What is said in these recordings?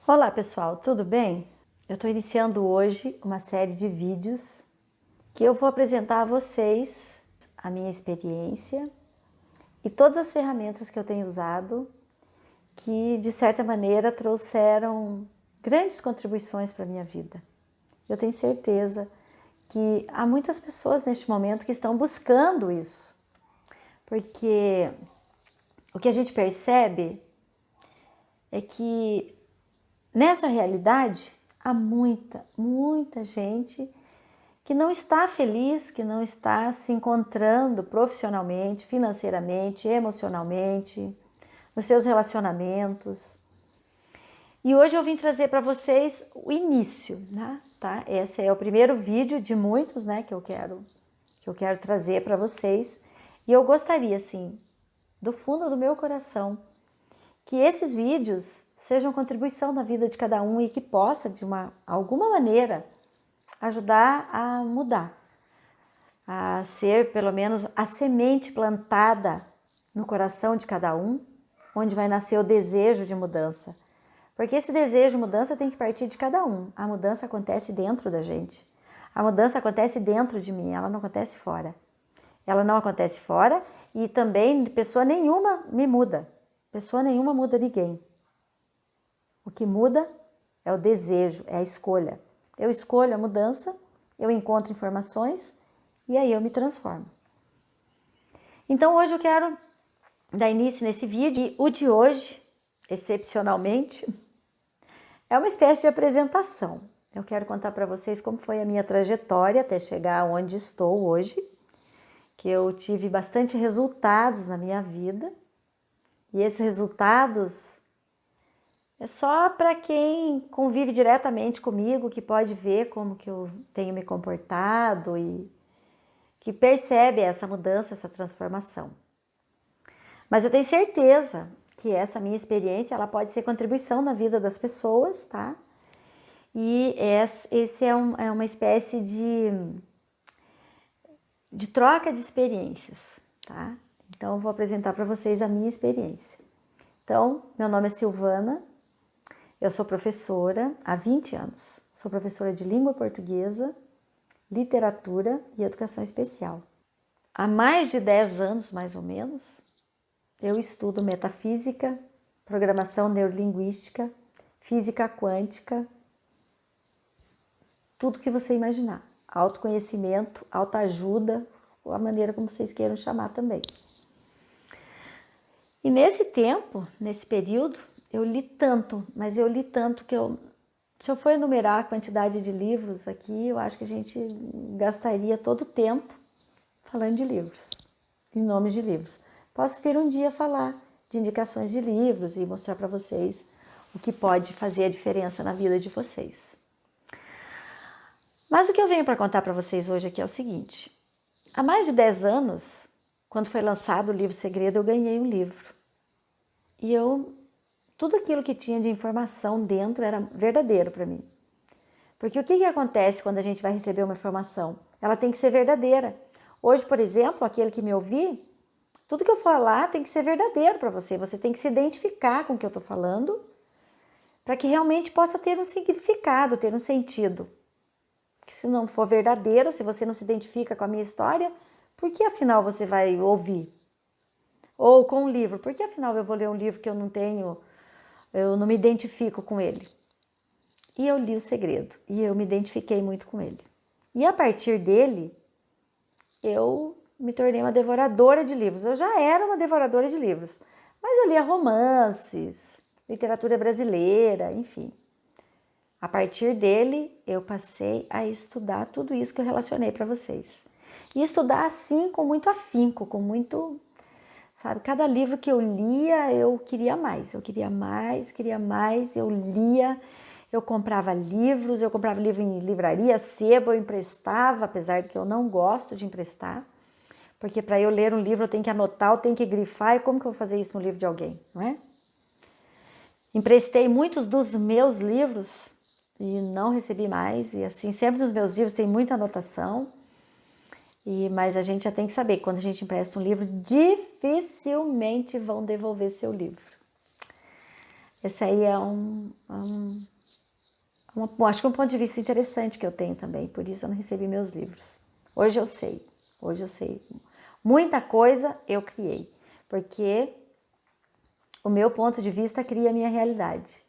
Olá pessoal, tudo bem? Eu estou iniciando hoje uma série de vídeos que eu vou apresentar a vocês a minha experiência e todas as ferramentas que eu tenho usado que de certa maneira trouxeram grandes contribuições para a minha vida. Eu tenho certeza que há muitas pessoas neste momento que estão buscando isso, porque o que a gente percebe é que nessa realidade, há muita gente que não está feliz, que não está se encontrando profissionalmente, financeiramente, emocionalmente, nos seus relacionamentos. E hoje eu vim trazer para vocês o início, né? Tá? Esse é o primeiro vídeo de muitos, né, que eu quero trazer para vocês. E eu gostaria, assim, do fundo do meu coração, que esses vídeos sejam contribuição na vida de cada um e que possa, de alguma maneira, ajudar a mudar, a ser pelo menos a semente plantada no coração de cada um, onde vai nascer o desejo de mudança. Porque esse desejo de mudança tem que partir de cada um. A mudança acontece dentro da gente. A mudança acontece dentro de mim, ela não acontece fora. Ela não acontece fora e também pessoa nenhuma me muda. Pessoa nenhuma muda ninguém. O que muda é o desejo, é a escolha. Eu escolho a mudança, eu encontro informações e aí eu me transformo. Então hoje eu quero dar início nesse vídeo e o de hoje, excepcionalmente, é uma espécie de apresentação. Eu quero contar para vocês como foi a minha trajetória até chegar onde estou hoje, que eu tive bastante resultados na minha vida e esses resultados é só para quem convive diretamente comigo, que pode ver como que eu tenho me comportado e que percebe essa mudança, essa transformação. Mas eu tenho certeza que essa minha experiência ela pode ser contribuição na vida das pessoas, tá? E esse é uma espécie de troca de experiências, tá? Então eu vou apresentar para vocês a minha experiência. Então, meu nome é Silvana. Eu sou professora há 20 anos. Sou professora de língua portuguesa, literatura e educação especial. Há mais de 10 anos, mais ou menos, eu estudo metafísica, programação neurolinguística, física quântica, tudo que você imaginar. Autoconhecimento, autoajuda, ou a maneira como vocês queiram chamar também. E nesse tempo, nesse período, eu li tanto, mas eu li tanto que se eu for enumerar a quantidade de livros aqui, eu acho que a gente gastaria todo o tempo falando de livros, em nomes de livros. Posso vir um dia falar de indicações de livros e mostrar para vocês o que pode fazer a diferença na vida de vocês. Mas o que eu venho para contar para vocês hoje aqui é o seguinte. Há mais de 10 anos, quando foi lançado o livro Segredo, eu ganhei um livro. E tudo aquilo que tinha de informação dentro era verdadeiro para mim. Porque o que acontece quando a gente vai receber uma informação? Ela tem que ser verdadeira. Hoje, por exemplo, aquele que me ouvir, tudo que eu falar tem que ser verdadeiro para você. Você tem que se identificar com o que eu estou falando para que realmente possa ter um significado, ter um sentido. Porque se não for verdadeiro, se você não se identifica com a minha história, por que afinal você vai ouvir? Ou com um livro, por que afinal eu vou ler um livro que eu não me identifico com ele? E eu li O Segredo, e eu me identifiquei muito com ele. E a partir dele, eu me tornei uma devoradora de livros. Eu já era uma devoradora de livros, mas eu lia romances, literatura brasileira, enfim. A partir dele, eu passei a estudar tudo isso que eu relacionei para vocês. E estudar assim, com muito afinco, com muito... Sabe, cada livro que eu lia, eu queria mais, eu lia, eu comprava livro em livraria, sebo, eu emprestava, apesar de que eu não gosto de emprestar, porque para eu ler um livro eu tenho que anotar, eu tenho que grifar, e como que eu vou fazer isso no livro de alguém, não é? Emprestei muitos dos meus livros e não recebi mais, e assim, sempre nos meus livros tem muita anotação, mas a gente já tem que saber que quando a gente empresta um livro, dificilmente vão devolver seu livro. esse aí é acho que um ponto de vista interessante que eu tenho também, por isso eu não recebi meus livros. Hoje eu sei. Muita coisa eu criei, porque o meu ponto de vista cria a minha realidade.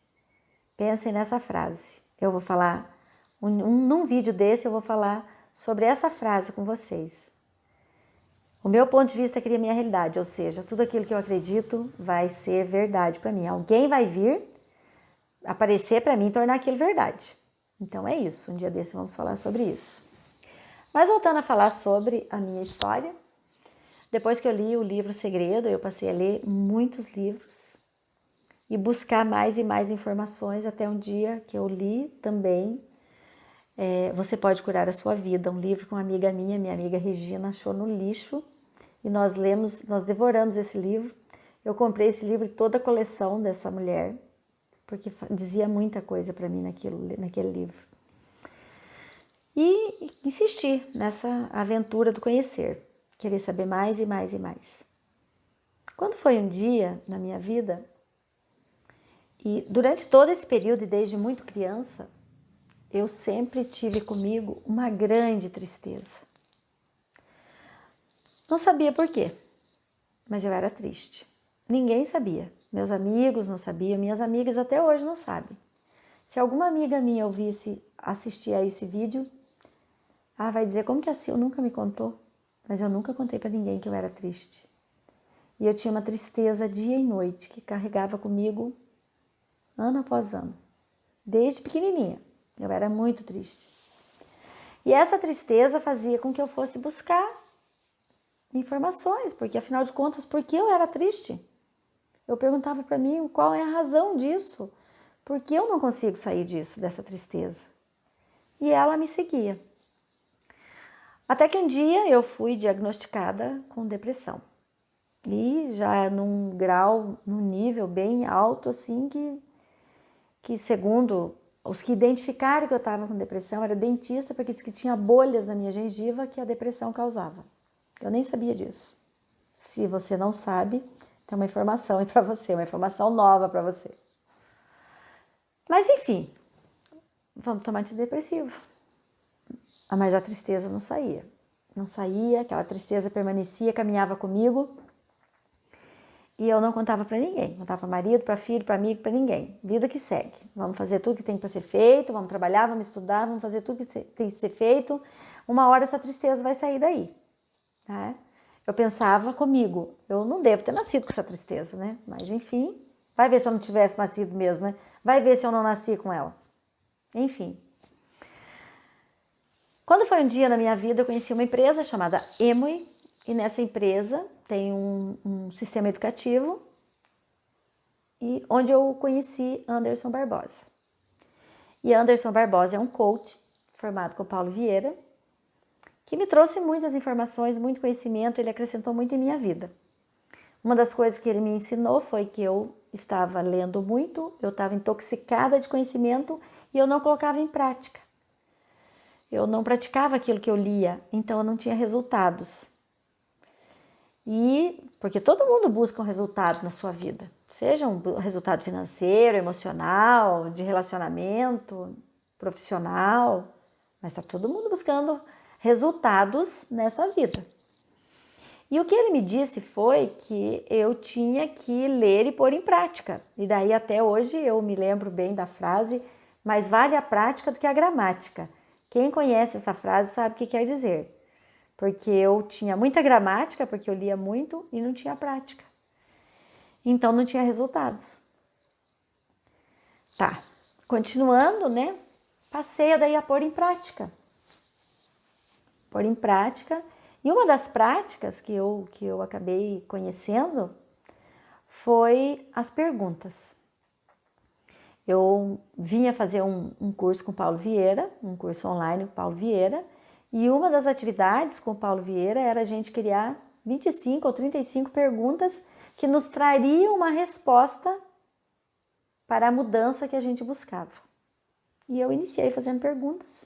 Pensem nessa frase. Eu vou falar, num vídeo desse eu vou falar sobre essa frase com vocês. O meu ponto de vista cria a minha realidade, ou seja, tudo aquilo que eu acredito vai ser verdade para mim. Alguém vai vir aparecer para mim e tornar aquilo verdade. Então é isso, um dia desse vamos falar sobre isso. Mas voltando a falar sobre a minha história, depois que eu li o livro Segredo, eu passei a ler muitos livros e buscar mais e mais informações até um dia que eu li também Você Pode Curar a Sua Vida, um livro que uma amiga minha amiga Regina, achou no lixo e nós devoramos esse livro. Eu comprei esse livro e toda a coleção dessa mulher, porque dizia muita coisa para mim naquele livro. E insisti nessa aventura do conhecer, querer saber mais e mais e mais. Quando foi um dia na minha vida, e durante todo esse período e desde muito criança, eu sempre tive comigo uma grande tristeza. Não sabia por quê, mas eu era triste. Ninguém sabia. Meus amigos não sabiam, minhas amigas até hoje não sabem. Se alguma amiga minha assistir a esse vídeo, ela vai dizer, como que a Sil nunca me contou? Mas eu nunca contei para ninguém que eu era triste. E eu tinha uma tristeza dia e noite que carregava comigo ano após ano. Desde pequenininha, eu era muito triste. E essa tristeza fazia com que eu fosse buscar informações, porque afinal de contas, por que eu era triste? Eu perguntava para mim qual é a razão disso, por que eu não consigo sair disso, dessa tristeza. E ela me seguia. Até que um dia eu fui diagnosticada com depressão. E já num nível bem alto, assim, que segundo os que identificaram que eu estava com depressão, era dentista, porque disse que tinha bolhas na minha gengiva que a depressão causava. Eu nem sabia disso. Se você não sabe, tem uma informação aí para você, uma informação nova para você. Mas enfim, vamos tomar antidepressivo. Mas a tristeza não saía. Não saía, aquela tristeza permanecia, caminhava comigo. E eu não contava para ninguém. Contava para marido, para filho, para amigo, para ninguém. Vida que segue. Vamos fazer tudo que tem para ser feito, vamos trabalhar, vamos estudar, vamos fazer tudo que tem que ser feito. Uma hora essa tristeza vai sair daí. Né? Eu pensava comigo, eu não devo ter nascido com essa tristeza, né? Mas enfim, vai ver se eu não tivesse nascido mesmo, né? Vai ver se eu não nasci com ela. Enfim. Quando foi um dia na minha vida, eu conheci uma empresa chamada Emoi, e nessa empresa tem um sistema educativo e onde eu conheci Anderson Barbosa. E Anderson Barbosa é um coach formado com Paulo Vieira, que me trouxe muitas informações, muito conhecimento, ele acrescentou muito em minha vida. Uma das coisas que ele me ensinou foi que eu estava lendo muito, eu estava intoxicada de conhecimento e eu não colocava em prática. Eu não praticava aquilo que eu lia, então eu não tinha resultados. E porque todo mundo busca um resultado na sua vida, seja um resultado financeiro, emocional, de relacionamento, profissional, mas está todo mundo buscando resultados nessa vida. E o que ele me disse foi que eu tinha que ler e pôr em prática. E daí até hoje eu me lembro bem da frase, mais vale a prática do que a gramática. Quem conhece essa frase sabe o que quer dizer. Porque eu tinha muita gramática, porque eu lia muito e não tinha prática. Então não tinha resultados. Tá, continuando, né? Passei daí a pôr em prática. Pôr em prática. E uma das práticas que eu acabei conhecendo foi as perguntas. Eu vinha fazer um curso com o Paulo Vieira, um curso online com o Paulo Vieira, e uma das atividades com o Paulo Vieira era a gente criar 25 ou 35 perguntas que nos trariam uma resposta para a mudança que a gente buscava. E eu iniciei fazendo perguntas.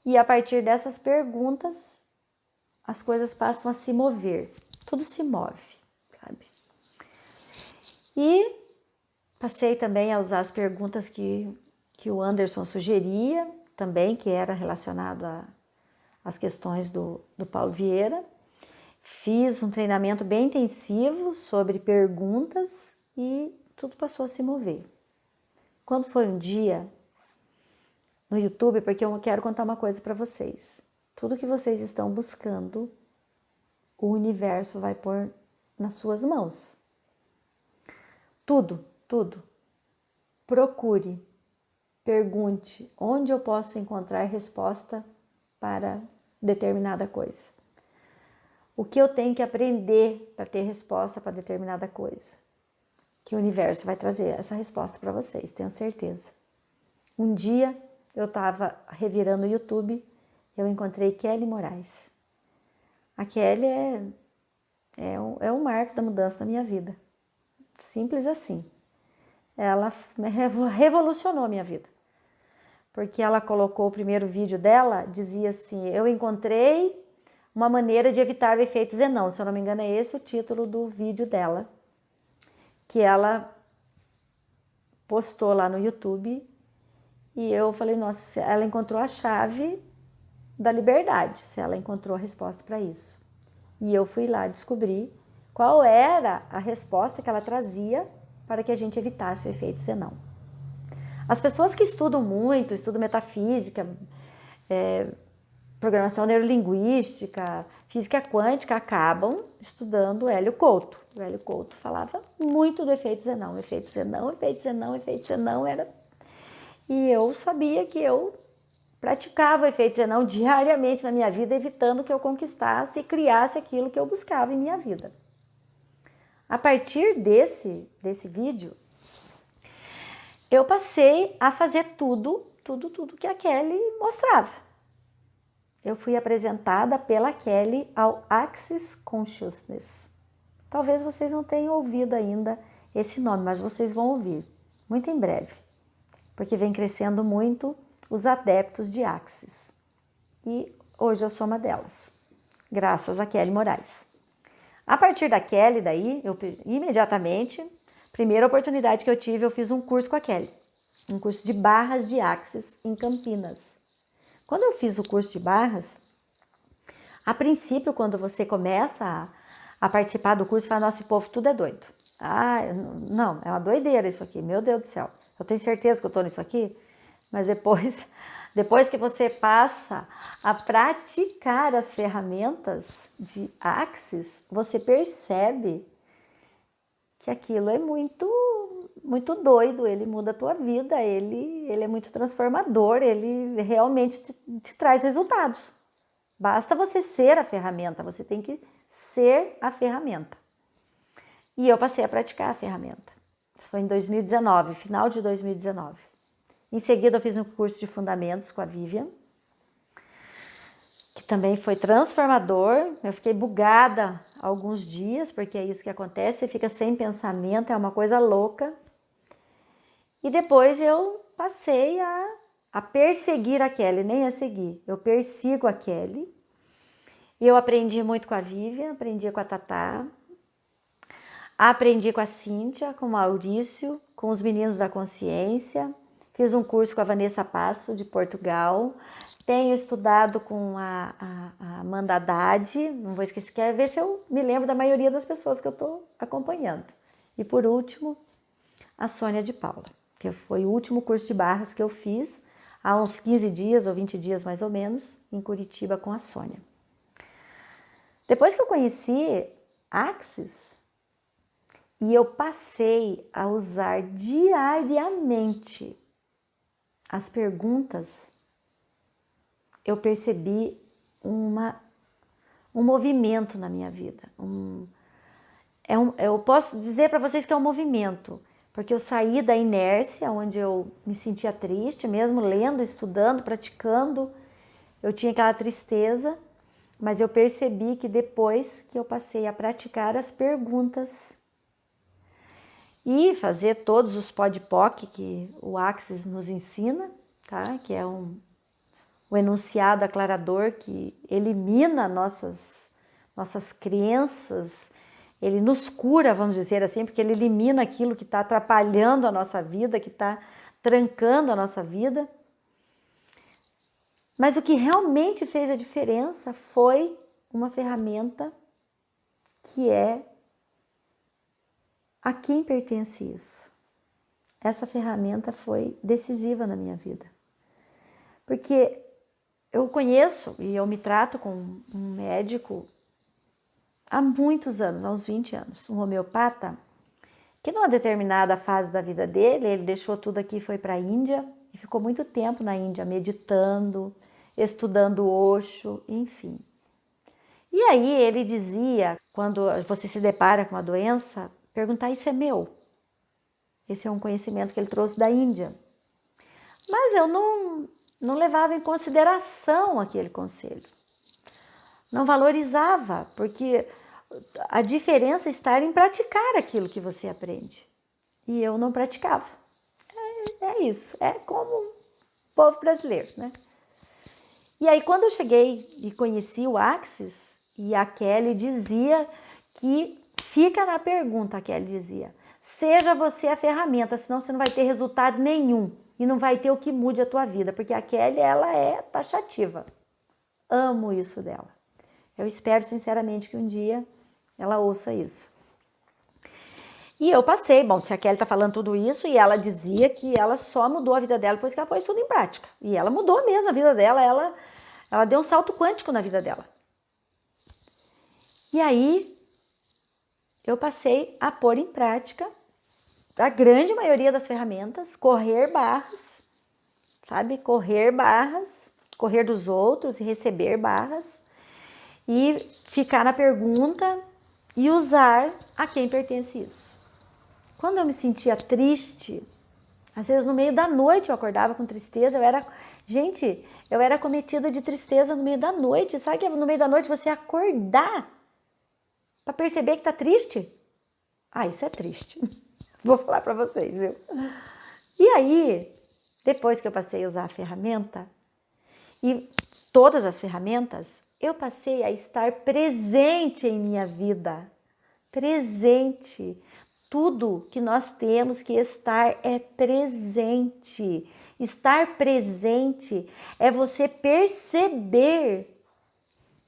E a partir dessas perguntas, as coisas passam a se mover. Tudo se move, sabe? E Passei também a usar as perguntas que o Anderson sugeria, também, que era relacionado às questões do Paulo Vieira. Fiz um treinamento bem intensivo sobre perguntas e tudo passou a se mover. Quando foi um dia no YouTube, porque eu quero contar uma coisa para vocês. Tudo que vocês estão buscando, o universo vai pôr nas suas mãos. Tudo, tudo. Procure, pergunte onde eu posso encontrar resposta para determinada coisa. O que eu tenho que aprender para ter resposta para determinada coisa. Que o universo vai trazer essa resposta para vocês, tenho certeza. Um dia eu estava revirando o YouTube, eu encontrei Kelly Moraes. A Kelly é um marco da mudança na minha vida. Simples assim. Ela revolucionou a minha vida. Porque ela colocou o primeiro vídeo dela, dizia assim, eu encontrei uma maneira de evitar o efeito Zenão. Se eu não me engano, é esse o título do vídeo dela. Que ela postou lá no YouTube. E eu falei, nossa, ela encontrou a chave da liberdade, se ela encontrou a resposta para isso. E eu fui lá descobrir qual era a resposta que ela trazia para que a gente evitasse o efeito Zenão. As pessoas que estudam muito, estudam metafísica, programação neurolinguística, física quântica, acabam estudando Hélio Couto. O Hélio Couto falava muito do efeito Zenão, efeito Zenão, efeito Zenão, efeito Zenão, era... E eu sabia que eu praticava o efeito Zenão diariamente na minha vida, evitando que eu conquistasse e criasse aquilo que eu buscava em minha vida. A partir desse vídeo, eu passei a fazer tudo que a Kelly mostrava. Eu fui apresentada pela Kelly ao Access Consciousness. Talvez vocês não tenham ouvido ainda esse nome, mas vocês vão ouvir muito em breve, porque vem crescendo muito os adeptos de Access. E hoje eu sou uma delas, graças a Kelly Moraes. A partir da Kelly, daí, eu imediatamente, primeira oportunidade que eu tive, eu fiz um curso com a Kelly. Um curso de barras de Access em Campinas. Quando eu fiz o curso de barras, a princípio, quando você começa a participar do curso, fala, nossa, esse povo tudo é doido. Ah, não, é uma doideira isso aqui, meu Deus do céu. Eu tenho certeza que eu tô nisso aqui, mas depois que você passa a praticar as ferramentas de Access, você percebe que aquilo é muito doido, ele muda a tua vida, ele é muito transformador, ele realmente te traz resultados. Basta você ser a ferramenta, você tem que ser a ferramenta. E eu passei a praticar a ferramenta. Isso foi em 2019, final de 2019. Em seguida eu fiz um curso de fundamentos com a Vivian, que também foi transformador. Eu fiquei bugada alguns dias, porque é isso que acontece, você fica sem pensamento, é uma coisa louca. E depois eu passei a perseguir a Kelly, nem a seguir, eu persigo a Kelly. E eu aprendi muito com a Vivian, aprendi com a Tatá, aprendi com a Cíntia, com o Maurício, com os meninos da consciência. Fiz um curso com a Vanessa Passo, de Portugal. Tenho estudado com a Amanda Haddad. Não vou esquecer, quero ver se eu me lembro da maioria das pessoas que eu estou acompanhando. E por último, a Sônia de Paula, que foi o último curso de barras que eu fiz há uns 15 dias ou 20 dias mais ou menos, em Curitiba com a Sônia. Depois que eu conheci Access, e eu passei a usar diariamente as perguntas, eu percebi um movimento na minha vida. Eu posso dizer para vocês que é um movimento, porque eu saí da inércia, onde eu me sentia triste, mesmo lendo, estudando, praticando, eu tinha aquela tristeza, mas eu percebi que depois que eu passei a praticar as perguntas e fazer todos os PODPOC que o Access nos ensina, tá? Que é o enunciado aclarador que elimina nossas crenças Ele nos cura, vamos dizer assim, porque ele elimina aquilo que está atrapalhando a nossa vida, que está trancando a nossa vida. Mas o que realmente fez a diferença foi uma ferramenta que é a quem pertence isso. Essa ferramenta foi decisiva na minha vida. Porque eu conheço e eu me trato com um médico há muitos anos, há uns 20 anos, um homeopata, que numa determinada fase da vida dele, ele deixou tudo aqui e foi para a Índia e ficou muito tempo na Índia meditando, estudando Osho, enfim. E aí ele dizia, quando você se depara com uma doença, perguntar: isso é meu? Esse é um conhecimento que ele trouxe da Índia. Mas eu não levava em consideração aquele conselho. Não valorizava, porque a diferença está em praticar aquilo que você aprende. E eu não praticava. É isso, é como o povo brasileiro, né? E aí quando eu cheguei e conheci o Axis, e a Kelly dizia que, fica na pergunta, a Kelly dizia, seja você a ferramenta, senão você não vai ter resultado nenhum e não vai ter o que mude a tua vida, porque a Kelly, ela é taxativa. Amo isso dela. Eu espero sinceramente que um dia ela ouça isso. E eu passei, bom, se a Kelly tá falando tudo isso, e ela dizia que ela só mudou a vida dela depois que ela pôs tudo em prática. E ela mudou mesmo a vida dela, ela deu um salto quântico na vida dela. E aí, eu passei a pôr em prática a grande maioria das ferramentas, correr barras, sabe? Correr barras, correr dos outros e receber barras, e ficar na pergunta e usar a quem pertence isso. Quando eu me sentia triste, às vezes no meio da noite eu acordava com tristeza, eu era acometida de tristeza no meio da noite. Sabe que no meio da noite você acordar para perceber que tá triste? Ah, isso é triste. Vou falar para vocês, viu? E aí, depois que eu passei a usar a ferramenta, e todas as ferramentas, eu passei a estar presente em minha vida. Presente. Tudo que nós temos que estar é presente. Estar presente é você perceber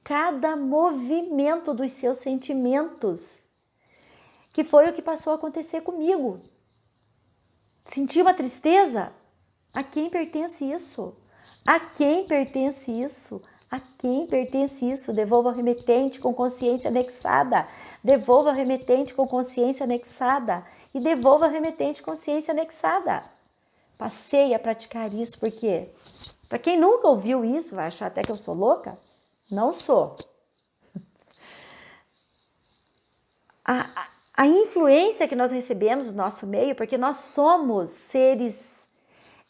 cada movimento dos seus sentimentos, que foi o que passou a acontecer comigo. Senti uma tristeza? A quem pertence isso? A quem pertence isso? A quem pertence isso? Devolva ao remetente com consciência anexada. Devolva ao remetente com consciência anexada. E devolva ao remetente consciência anexada. Passei a praticar isso porque, para quem nunca ouviu isso, vai achar até que eu sou louca? Não sou. A influência que nós recebemos no nosso meio, porque nós somos seres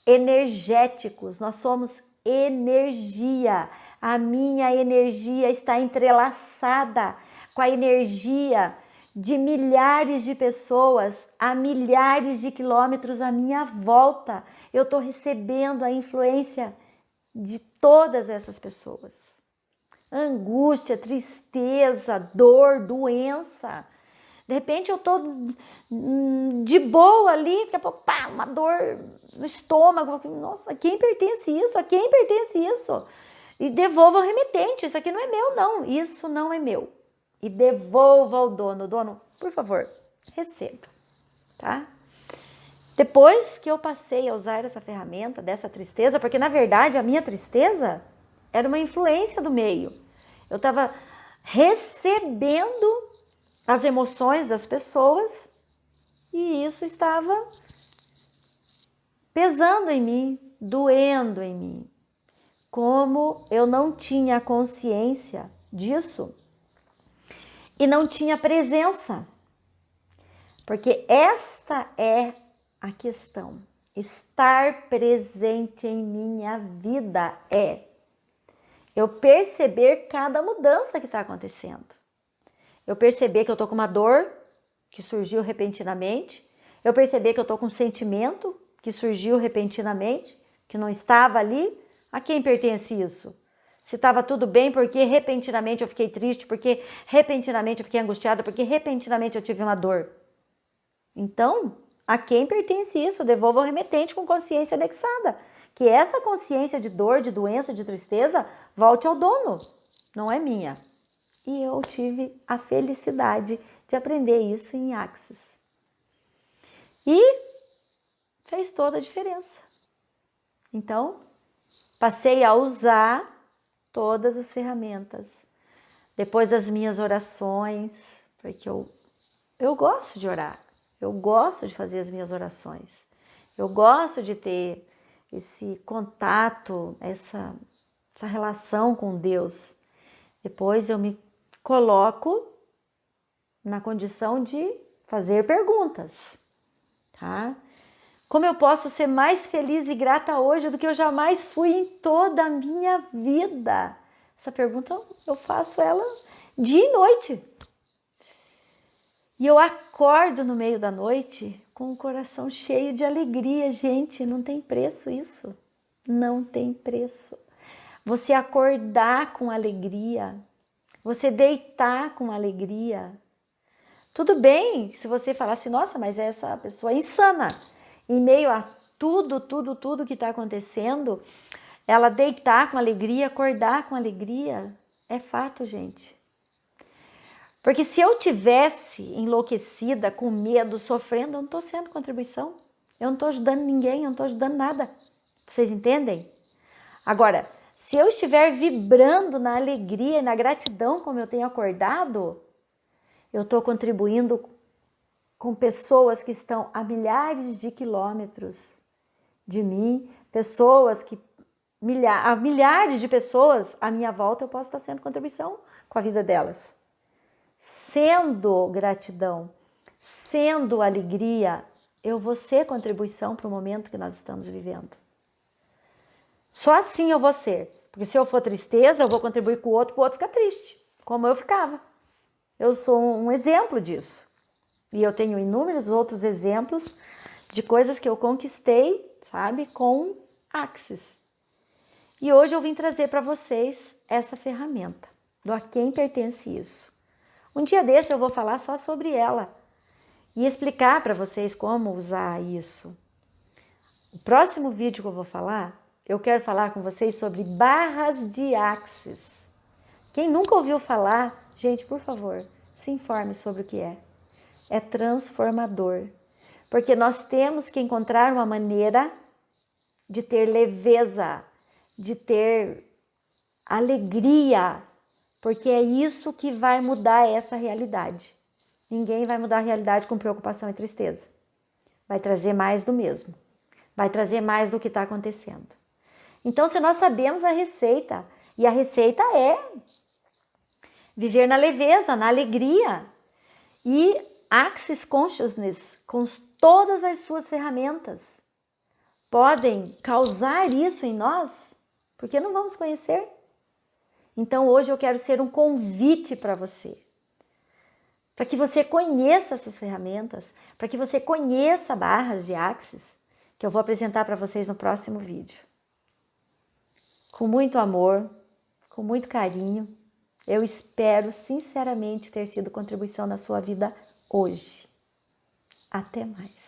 energéticos, nós somos energia. A minha energia está entrelaçada com a energia de milhares de pessoas a milhares de quilômetros à minha volta. Eu estou recebendo a influência de todas essas pessoas. Angústia, tristeza, dor, doença. De repente eu tô de boa ali, daqui a pouco, pá, uma dor no estômago. Nossa, a quem pertence isso? A quem pertence isso? E devolva ao remetente. Isso aqui não é meu, não. Isso não é meu. E devolva ao dono. Dono, por favor, receba, tá? Depois que eu passei a usar essa ferramenta dessa tristeza, porque na verdade a minha tristeza era uma influência do meio. Eu estava recebendo as emoções das pessoas e isso estava pesando em mim, doendo em mim. Como eu não tinha consciência disso e não tinha presença. Porque esta é a questão. Estar presente em minha vida é eu perceber cada mudança que está acontecendo. Eu perceber que eu estou com uma dor que surgiu repentinamente. Eu perceber que eu estou com um sentimento que surgiu repentinamente, que não estava ali. A quem pertence isso? Se estava tudo bem, porque repentinamente eu fiquei triste, porque repentinamente eu fiquei angustiada, porque repentinamente eu tive uma dor. Então, a quem pertence isso? Devolva ao remetente com consciência anexada. Que essa consciência de dor, de doença, de tristeza, volte ao dono, não é minha. E eu tive a felicidade de aprender isso em Axis. E fez toda a diferença. Então, passei a usar todas as ferramentas. Depois das minhas orações, porque eu gosto de orar. Eu gosto de fazer as minhas orações. Eu gosto de ter esse contato, essa relação com Deus. Depois eu me coloco na condição de fazer perguntas, tá? Como eu posso ser mais feliz e grata hoje do que eu jamais fui em toda a minha vida? Essa pergunta eu faço ela dia e noite. E eu acordo no meio da noite com o coração cheio de alegria, gente, não tem preço isso. Não tem preço. Você acordar com alegria, você deitar com alegria. Tudo bem se você falar assim, nossa, mas essa pessoa é insana. Em meio a tudo que está acontecendo, ela deitar com alegria, acordar com alegria, é fato, gente. Porque se eu tivesse enlouquecida, com medo, sofrendo, eu não estou sendo contribuição. Eu não estou ajudando ninguém, eu não estou ajudando nada. Vocês entendem? Agora, se eu estiver vibrando na alegria e na gratidão como eu tenho acordado, eu estou contribuindo com pessoas que estão a milhares de quilômetros de mim, pessoas que, milhares de pessoas à minha volta, eu posso estar sendo contribuição com a vida delas. Sendo gratidão, sendo alegria, eu vou ser contribuição para o momento que nós estamos vivendo. Só assim eu vou ser. Porque se eu for tristeza, eu vou contribuir com o outro, para o outro ficar triste, como eu ficava. Eu sou um exemplo disso. E eu tenho inúmeros outros exemplos de coisas que eu conquistei, sabe, com Axis. E hoje eu vim trazer para vocês essa ferramenta, do a quem pertence isso. Um dia desse eu vou falar só sobre ela e explicar para vocês como usar isso. O próximo vídeo que eu vou falar, eu quero falar com vocês sobre barras de Axis. Quem nunca ouviu falar, gente, por favor, se informe sobre o que é. É transformador, porque nós temos que encontrar uma maneira de ter leveza, de ter alegria, porque é isso que vai mudar essa realidade. Ninguém vai mudar a realidade com preocupação e tristeza. Vai trazer mais do mesmo, vai trazer mais do que está acontecendo. Então, se nós sabemos a receita, e a receita é viver na leveza, na alegria, e Axis Consciousness, com todas as suas ferramentas, podem causar isso em nós, porque não vamos conhecer. Então hoje eu quero ser um convite para você, para que você conheça essas ferramentas, para que você conheça barras de Axis, que eu vou apresentar para vocês no próximo vídeo. Com muito amor, com muito carinho, eu espero sinceramente ter sido contribuição na sua vida hoje. Até mais.